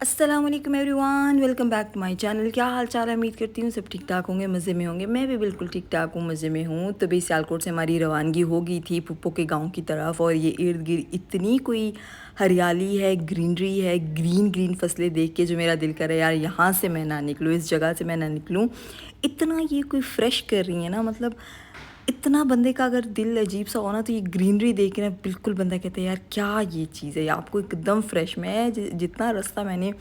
अस्सलाम वालेकुम everyone, welcome back to my channel. क्या हाल चाल है? उम्मीद करती हूँ सब ठीक ठाक होंगे, मज़े में होंगे। मैं भी बिल्कुल ठीक ठाक हूँ, मज़े में हूँ। तो भी सियालकोट से हमारी रवानगी हो गई थी पुप्पो के गांव की तरफ, और ये इर्द गिर्द इतनी कोई हरियाली है, ग्रीनरी है, ग्रीन ग्रीन फसलें देख के जो मेरा दिल करे यार यहाँ से मैं ना निकलूँ, इस जगह से मैं ना निकलूँ। इतना ये कोई फ्रेश कर रही है ना, मतलब इतना बंदे का अगर दिल अजीब सा हो ना, तो ये ग्रीनरी देख के ना बिल्कुल बंदा कहता है यार क्या ये चीज़ है, आपको एकदम फ्रेश। मैं जितना रास्ता मैंने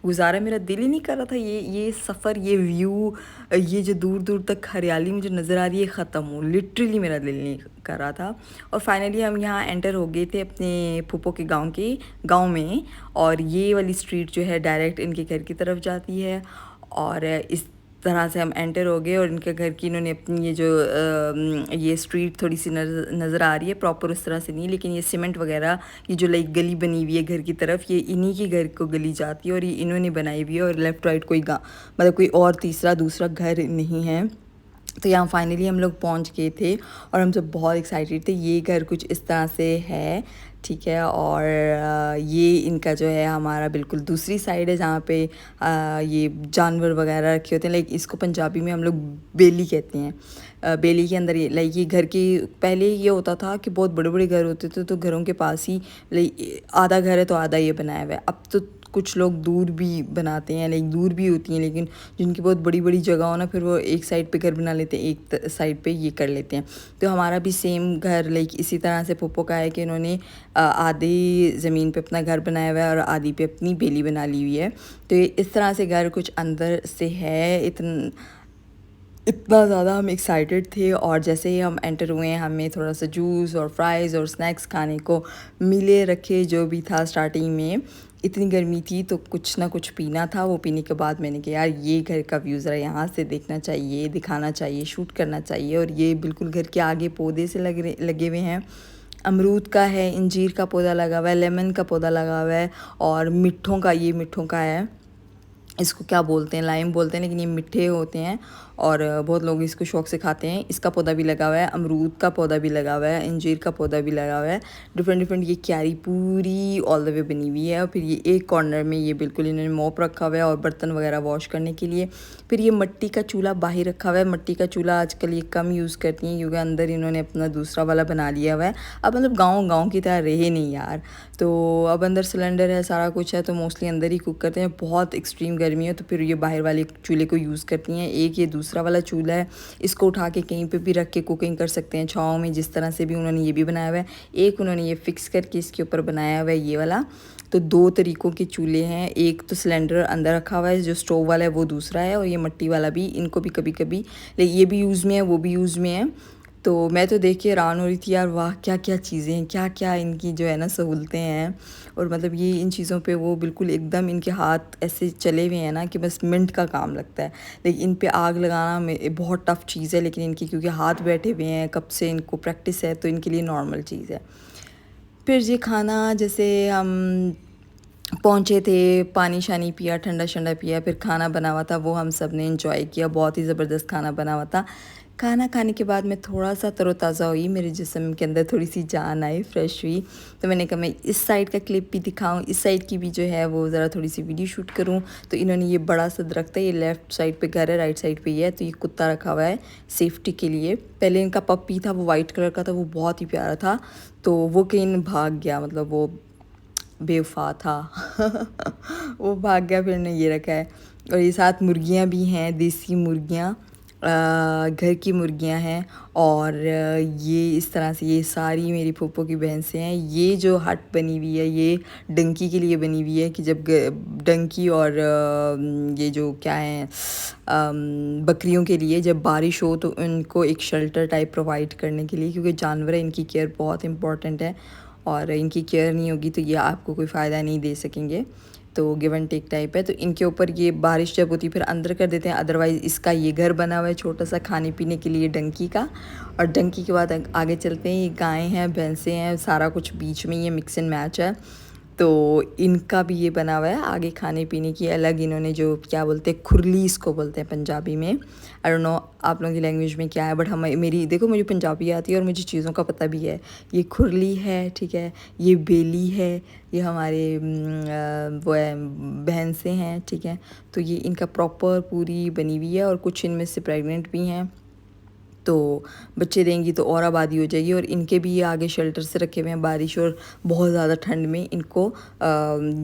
गुजारा, मेरा दिल ही नहीं कर रहा था ये सफ़र, ये व्यू, ये जो दूर दूर तक हरियाली मुझे नज़र आ रही है, ख़त्म हो, लिटरली मेरा दिल नहीं कर रहा था। और फाइनली हम यहाँ एंटर हो गए थे अपने फूफो के गांव में। और ये वाली स्ट्रीट जो है डायरेक्ट इनके घर की तरफ जाती है। और इस तरह से हम एंटर हो गए, और इनके घर की इन्होंने अपनी ये जो ये स्ट्रीट थोड़ी सी नज़र आ रही है, प्रॉपर उस तरह से नहीं, लेकिन ये सीमेंट वगैरह, ये जो लाइक गली बनी हुई है घर की तरफ, ये इन्हीं के घर को गली जाती है, और ये इन्होंने बनाई हुई है। और लेफ़्ट राइट कोई मतलब कोई और तीसरा दूसरा घर नहीं है। तो यहाँ फाइनली हम लोग पहुँच गए थे, और हम सब बहुत एक्साइटेड थे। ये घर कुछ इस तरह से है, ठीक है। और ये इनका जो है हमारा बिल्कुल दूसरी साइड है, जहाँ पे ये जानवर वगैरह रखे होते हैं। लाइक इसको पंजाबी में हम लोग बेली कहते हैं। बेली के अंदर ये लाइक ये घर की, पहले ये होता था कि बहुत बड़े बड़े घर होते थे, तो घरों के पास ही लाइक आधा घर है तो आधा ये बनाया हुआ है। अब तो कुछ लोग दूर भी बनाते हैं, लाइक दूर भी होती हैं, लेकिन जिनकी बहुत बड़ी बड़ी जगह हो ना, फिर वो एक साइड पे घर बना लेते हैं, एक साइड पे ये कर लेते हैं। तो हमारा भी सेम घर लाइक इसी तरह से पुप्पो का है कि इन्होंने आधी ज़मीन पे अपना घर बनाया हुआ है, और आधी पे अपनी बेली बना ली हुई है। तो ये इस तरह से घर कुछ अंदर से है। इतना ज़्यादा हम एक्साइटेड थे, और जैसे ही हम एंटर हुए हैं, हमें थोड़ा सा जूस और फ्राइज़ और स्नैक्स खाने को मिले रखे, जो भी था। स्टार्टिंग में इतनी गर्मी थी तो कुछ ना कुछ पीना था। वो पीने के बाद मैंने कहा यार ये घर का व्यू ज़रा यहाँ से देखना चाहिए, दिखाना चाहिए, शूट करना चाहिए। और ये बिल्कुल घर के आगे पौधे से लगे हुए हैं। अमरूद का है, इंजीर का पौधा लगा हुआ है, लेमन का पौधा लगा हुआ है, और मिट्ठों का है। इसको क्या बोलते हैं, लाइम बोलते हैं, लेकिन ये मीठे होते हैं, और बहुत लोग इसको शौक़ से खाते हैं। इसका पौधा भी लगा हुआ है, अमरूद का पौधा भी लगा हुआ है, इंजीर का पौधा भी लगा हुआ है। डिफरेंट डिफरेंट ये क्यारी पूरी ऑल द वे बनी हुई है। और फिर ये एक कॉर्नर में ये बिल्कुल इन्होंने मॉप रखा हुआ है, और बर्तन वगैरह वॉश करने के लिए। फिर ये मिट्टी का चूल्हा बाहर रखा हुआ है। मिट्टी का चूल्हा आजकल ये कम यूज़ करती हैं, क्योंकि अंदर इन्होंने अपना दूसरा वाला बना लिया हुआ है। अब मतलब गाँव की तरह रहे नहीं यार, तो अब अंदर सिलेंडर है, सारा कुछ है, तो मोस्टली अंदर ही कुक करते हैं। बहुत एक्सट्रीम गर्मी है तो फिर ये बाहर वाले चूल्हे को यूज़ करती हैं। एक ये दूसरा वाला चूल्हा है, इसको उठा के कहीं पे भी रख के कुकिंग कर सकते हैं, छाँव में, जिस तरह से भी उन्होंने ये भी बनाया हुआ है। एक उन्होंने ये फिक्स करके इसके ऊपर बनाया हुआ है ये वाला। तो दो तरीक़ों के चूल्हे हैं, एक तो सिलेंडर अंदर रखा हुआ है, जो स्टोव वाला है वो दूसरा है, और ये मिट्टी वाला भी, इनको भी कभी कभी ये भी यूज़ में है, वो भी यूज़ में है। तो मैं तो देख के हैरान हो रही थी यार, वाह क्या क्या चीज़ें हैं, क्या क्या इनकी जो है ना सहूलतें हैं। और मतलब ये इन चीज़ों पे वो बिल्कुल एकदम इनके हाथ ऐसे चले हुए हैं ना कि बस मिनट का काम लगता है। लेकिन इन पे आग लगाना बहुत टफ़ चीज़ है, लेकिन इनकी क्योंकि हाथ बैठे हुए हैं, कब से इनको प्रैक्टिस है, तो इनके लिए नॉर्मल चीज़ है। फिर ये खाना, जैसे हम पहुँचे थे, पानी शानी पिया, ठंडा शंडा पिया, फिर खाना बना हुआ था, वो हम सब ने इंजॉय किया। बहुत ही ज़बरदस्त खाना बना हुआ था। खाना खाने के बाद मैं थोड़ा सा तरोताज़ा हुई, मेरे जिस्म के अंदर थोड़ी सी जान आई, फ्रेश हुई। तो मैंने कहा मैं इस साइड का क्लिप भी दिखाऊं, इस साइड की भी जो है वो ज़रा थोड़ी सी वीडियो शूट करूं। तो इन्होंने ये बड़ा सा दरख्त है, ये लेफ़्ट साइड पे घर है, राइट साइड पे ये है। तो ये कुत्ता रखा हुआ है सेफ्टी के लिए। पहले इनका पप्पी था, वो वाइट कलर का था, वो बहुत ही प्यारा था, तो वो कहीं भाग गया, मतलब वो बेवफा था वो भाग गया, फिर ने ये रखा है। और ये साथ मुर्गियाँ भी हैं, देसी मुर्गियाँ, घर की मुर्गियाँ हैं। और ये इस तरह से ये सारी मेरी फूफो की भैंसें हैं। ये जो हट बनी हुई है, ये डंकी के लिए बनी हुई है, कि जब डंकी और ये जो क्या है बकरियों के लिए जब बारिश हो तो उनको एक शेल्टर टाइप प्रोवाइड करने के लिए, क्योंकि जानवर है, इनकी केयर बहुत इंपॉर्टेंट है, और इनकी केयर नहीं होगी तो ये आपको कोई फ़ायदा नहीं दे सकेंगे। तो गिव एंड टेक टाइप है। तो इनके ऊपर ये बारिश जब होती है फिर अंदर कर देते हैं, अदरवाइज़ इसका ये घर बना हुआ है छोटा सा खाने पीने के लिए डंकी का। और डंकी के बाद आगे चलते हैं, ये गायें हैं, भैंसें हैं, सारा कुछ बीच में ये मिक्स एंड मैच है। तो इनका भी ये बना हुआ है आगे खाने पीने की अलग। इन्होंने जो क्या बोलते हैं, खुरली इसको बोलते हैं पंजाबी में। आई डोंट नो आप लोगों की लैंग्वेज में क्या है, बट हम मेरी देखो मुझे पंजाबी आती है और मुझे चीज़ों का पता भी है। ये खुरली है, ठीक है, ये बेली है, ये हमारे वो है भैंसें हैं, ठीक है। तो ये इनका प्रॉपर पूरी बनी हुई है और कुछ इनमें से प्रेग्नेंट भी हैं, तो बच्चे देंगी तो और आबादी हो जाएगी। और इनके भी ये आगे शेल्टर से रखे हुए हैं। बारिश और बहुत ज़्यादा ठंड में इनको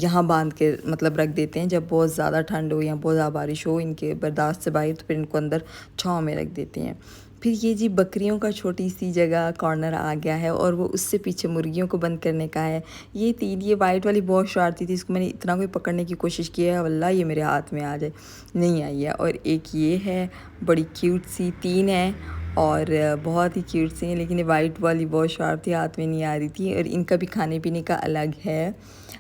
यहाँ बांध के मतलब रख देते हैं। जब बहुत ज़्यादा ठंड हो या बहुत ज़्यादा बारिश हो इनके बर्दाश्त से बाहर, तो फिर इनको अंदर छाँव में रख देते हैं। फिर ये जी बकरियों का छोटी सी जगह कॉर्नर आ गया है और वो उससे पीछे मुर्गियों को बंद करने का है। ये तीन, ये वाइट वाली बहुत शरारती थी, इसको मैंने इतना कोई पकड़ने की कोशिश की है, वल्ला ये मेरे हाथ में आ जाए, नहीं आई है। और एक ये है बड़ी क्यूट सी, तीन है और बहुत ही क्यूट सी हैं, लेकिन ये वाइट वाली बहुत शार्प थी, हाथ में नहीं आ रही थी। और इनका भी खाने पीने का अलग है।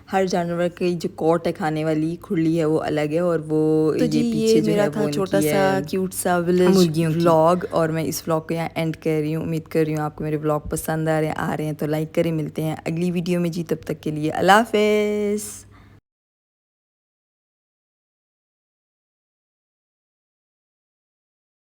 हर जानवर की जो कोट है खाने वाली खुरली है वो अलग है। और वो तो ये पीछे जो है वो छोटा सा क्यूट सा विलेज व्लॉग, और मैं इस व्लॉग को यहाँ एंड कर रही हूँ। उम्मीद कर रही हूँ आपको मेरे व्लॉग पसंद आ रहे हैं तो लाइक करें। मिलते हैं अगली वीडियो में जी, तब तक के लिए अल्लाह हाफ़िज़।